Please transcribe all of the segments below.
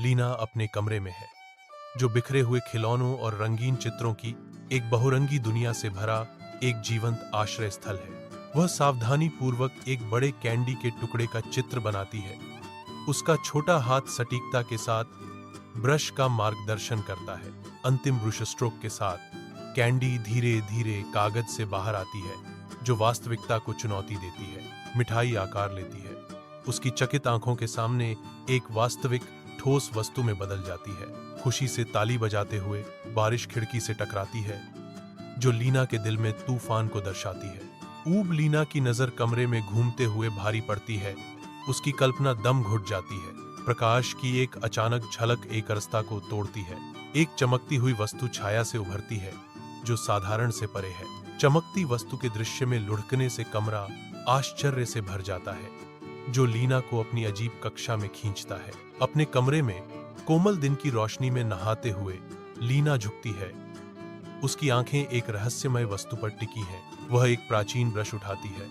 लीना अपने कमरे में है, जो बिखरे हुए खिलौनों और रंगीन चित्रों की एक बहुरंगी दुनिया से भरा एक जीवंत आश्रय स्थल है। वह सावधानी पूर्वक एक बड़े कैंडी के टुकड़े का चित्र बनाती है। उसका छोटा हाथ सटीकता के साथ ब्रश का मार्गदर्शन करता है। अंतिम ब्रश स्ट्रोक के साथ कैंडी धीरे धीरे कागज से बाहर आती है, जो वास्तविकता को चुनौती देती है। मिठाई आकार लेती है, उसकी चकित आंखों के सामने एक वास्तविक ठोस वस्तु में बदल जाती है। खुशी से ताली बजाते हुए बारिश खिड़की से टकराती है, जो लीना के दिल में तूफान को दर्शाती है। ऊब लीना की नजर कमरे में घूमते हुए भारी पड़ती है। उसकी कल्पना दम घुट जाती है। प्रकाश की एक अचानक झलक एक रास्ता को तोड़ती है। एक चमकती हुई वस्तु छाया से उभरती है, जो साधारण से परे है। चमकती वस्तु के दृश्य में लुढ़कने से कमरा आश्चर्य से भर जाता है, जो लीना को अपनी अजीब कक्षा में खींचता है। अपने कमरे में कोमल दिन की रोशनी में नहाते हुए लीना झुकती है। उसकी आंखें एक रहस्यमय वस्तु पर टिकी हैं। वह एक प्राचीन ब्रश उठाती है,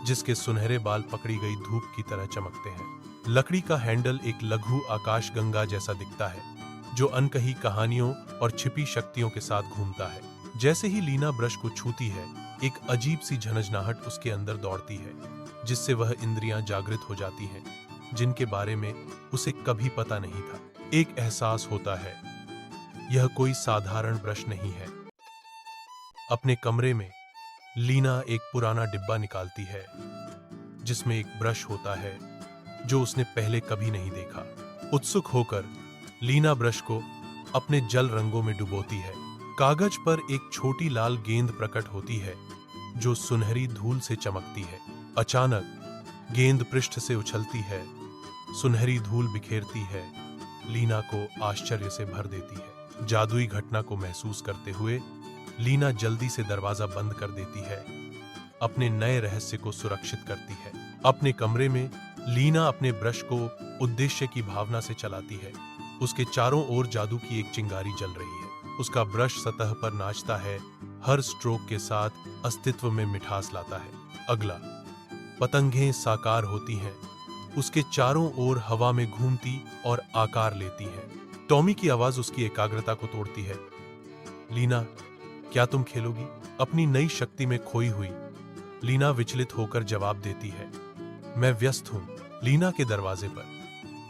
जिसके सुनहरे बाल पकड़ी गई धूप की तरह चमकते हैं। लकड़ी का हैंडल एक लघु आकाशगंगा जैसा दिखता है, जो अनकही कहानियों और छिपी शक्तियों के साथ घूमता है। जैसे ही लीना ब्रश को छूती है, एक अजीब सी झनझनाहट उसके अंदर दौड़ती है, जिससे वह इंद्रियां जागृत हो जाती हैं, जिनके बारे में उसे कभी पता नहीं था। एक एहसास होता है, यह कोई साधारण ब्रश नहीं है। अपने कमरे में लीना एक पुराना डिब्बा निकालती है, जिसमें एक ब्रश होता है जो उसने पहले कभी नहीं देखा। उत्सुक होकर लीना ब्रश को अपने जल रंगों में डुबोती है। कागज पर एक छोटी लाल गेंद प्रकट होती है, जो सुनहरी धूल से चमकती है। अचानक गेंद पृष्ठ से उछलती है, सुनहरी धूल बिखेरती है, लीना को आश्चर्य से भर देती है। जादुई घटना को महसूस करते हुए लीना जल्दी से दरवाजा बंद कर देती है, अपने नए रहस्य को सुरक्षित करती है। अपने कमरे में लीना अपने ब्रश को उद्देश्य की भावना से चलाती है। उसके चारों ओर जादू की एक चिंगारी जल रही है। उसका ब्रश सतह पर नाचता है, हर स्ट्रोक के साथ अस्तित्व में मिठास लाता है। अगला, पतंगें साकार होती हैं, उसके चारों ओर हवा में घूमती और आकार लेती हैं। टॉमी की आवाज उसकी एकाग्रता को तोड़ती है। लीना, क्या तुम खेलोगी? अपनी नई शक्ति में खोई हुई लीना विचलित होकर जवाब देती है, मैं व्यस्त हूं। लीना के दरवाजे पर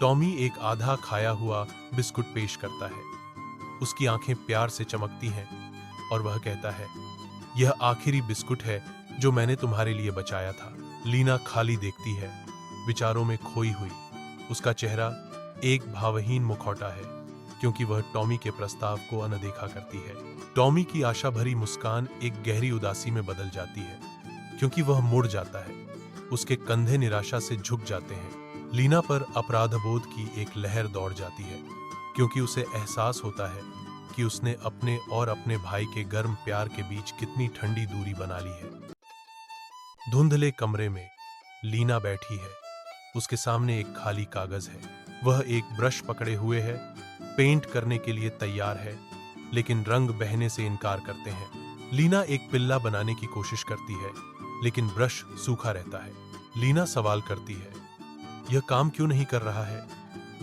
टॉमी एक आधा खाया हुआ बिस्कुट पेश करता है। उसकी आंखें प्यार से चमकती हैं और वह कहता है, यह आखिरी बिस्कुट है जो मैंने तुम्हारे लिए बचाया था। लीना खाली देखती है, विचारों में खोई हुई। उसका चेहरा एक भावहीन मुखौटा है, क्योंकि वह टॉमी के प्रस्ताव को अनदेखा करती है। टॉमी की आशा भरी मुस्कान एक गहरी उदासी में बदल जाती है, क्योंकि वह मुड़ जाता है। उसके कंधे निराशा से झुक जाते हैं। लीना पर अपराधबोध की एक लहर दौड़ जाती है, क्योंकि उसे एहसास होता है कि उसने अपने और अपने भाई के गर्म प्यार के बीच कितनी ठंडी दूरी बना ली है। धुंधले कमरे में लीना बैठी है। उसके सामने एक खाली कागज है। वह एक ब्रश पकड़े हुए है, पेंट करने के लिए तैयार है, लेकिन रंग बहने से इनकार करते हैं। लीना एक पिल्ला बनाने की कोशिश करती है, लेकिन ब्रश सूखा रहता है। लीना सवाल करती है, यह काम क्यों नहीं कर रहा है?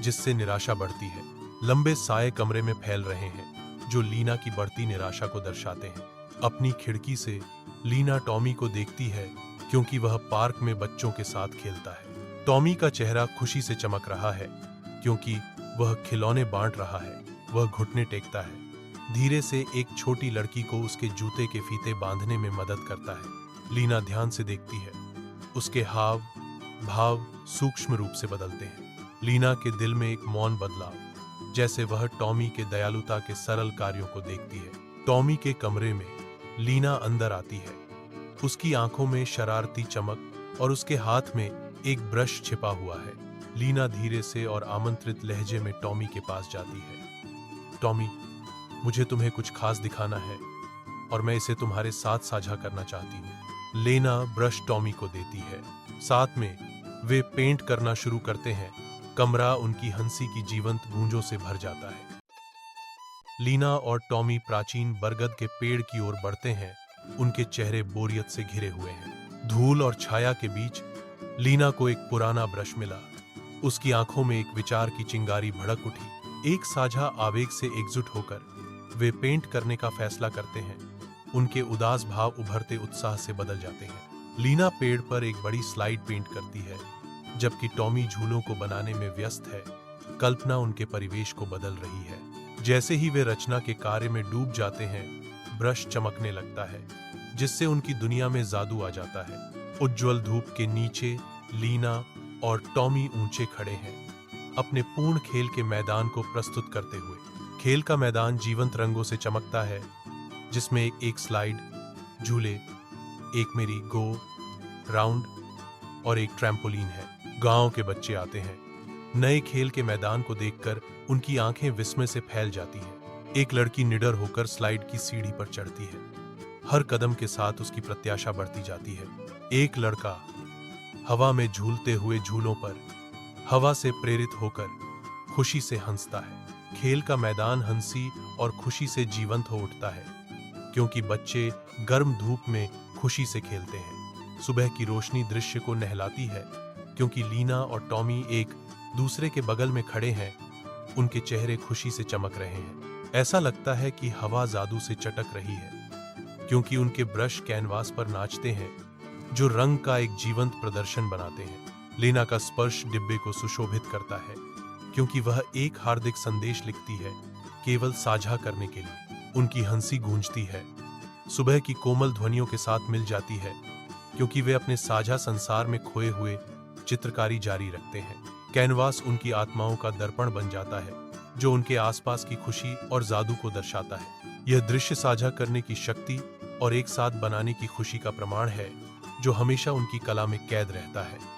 जिससे निराशा बढ़ती है। लंबे साए कमरे में फैल रहे हैं, जो लीना की बढ़ती निराशा को दर्शाते हैं। अपनी खिड़की से लीना टॉमी को देखती है, क्योंकि वह पार्क में बच्चों के साथ खेलता है। टॉमी का चेहरा खुशी से चमक रहा है, क्योंकि वह खिलौने बांट रहा है। वह घुटने टेकता है, धीरे से एक छोटी लड़की को उसके जूते के फीते बांधने में मदद करता है। लीना ध्यान से देखती है। उसके हाव भाव सूक्ष्म रूप से बदलते हैं। लीना के दिल में एक मौन बदलाव, जैसे वह टॉमी के दयालुता के सरल कार्यों को देखती है। टॉमी के कमरे में लीना अंदर आती है। उसकी आंखों में शरारती चमक और उसके हाथ में एक ब्रश छिपा हुआ है। लीना धीरे से और आमंत्रित लहजे में टॉमी के पास जाती है। टॉमी, मुझे तुम्हें कुछ खास दिखाना है और मैं इसे तुम्हारे साथ साझा करना चाहती हूँ। लीना ब्रश टॉमी को देती है। साथ में वे पेंट करना शुरू करते हैं। कमरा उनकी हंसी की जीवंत गूंजों से भर जाता है। लीना और टॉमी प्राचीन बरगद के पेड़ की ओर बढ़ते हैं। उनके चेहरे बोरियत से घिरे हुए हैं। धूल और छाया के बीच लीना को एक पुराना ब्रश मिला। उसकी आंखों में एक विचार की चिंगारी भड़क उठी। एक साझा आवेग से एकजुट होकर वे पेंट करने का फैसला करते हैं। उनके उदास भाव उभरते उत्साह से बदल जाते हैं। लीना पेड़ पर एक बड़ी स्लाइड पेंट करती है, जबकि टॉमी झूलों को बनाने में व्यस्त है। कल्पना उनके परिवेश को बदल रही है। जैसे ही वे रचना के कार्य में डूब जाते हैं, ब्रश चमकने लगता है, जिससे उनकी दुनिया में जादू आ जाता है। उज्ज्वल धूप के नीचे लीना और टॉमी ऊंचे खड़े हैं, अपने पूर्ण खेल के मैदान को प्रस्तुत करते हुए। खेल का मैदान जीवंत रंगों से चमकता है, जिसमें एक स्लाइड, झूले, एक मेरी गो राउंड और एक ट्रैम्पोलिन है। गांव के बच्चे आते हैं। नए खेल के मैदान को देखकर उनकी आंखें विस्मय से फैल जाती हैं। एक लड़की निडर होकर स्लाइड की सीढ़ी पर चढ़ती है। हर कदम के साथ उसकी प्रत्याशा बढ़ती जाती है। एक लड़का हवा में झूलते हुए झूलों पर हवा से प्रेरित होकर खुशी से हंसता है। खेल का मैदान हंसी और खुशी से जीवंत हो उठता है, क्योंकि बच्चे गर्म धूप में खुशी से खेलते हैं। सुबह की रोशनी दृश्य को नहलाती है, क्योंकि लीना और टॉमी एक दूसरे के बगल में खड़े हैं। उनके चेहरे खुशी से चमक रहे हैं। ऐसा लगता है कि हवा जादू से चटक रही है, क्योंकि उनके ब्रश कैनवास पर नाचते हैं, जो रंग का एक जीवंत प्रदर्शन बनाते हैं। लीना का स्पर्श डिब्बे को सुशोभित करता है, क्योंकि वह एक हार्दिक संदेश लिखती है, केवल साझा करने के लिए। उनकी हंसी गूंजती है, सुबह की कोमल ध्वनियों के साथ मिल जाती है, क्योंकि वे अपने साझा संसार में खोए हुए चित्रकारी जारी रखते हैं। कैनवास उनकी आत्माओं का दर्पण बन जाता है, जो उनके आसपास की खुशी और जादू को दर्शाता है। यह दृश्य साझा करने की शक्ति और एक साथ बनाने की खुशी का प्रमाण है, जो हमेशा उनकी कला में कैद रहता है।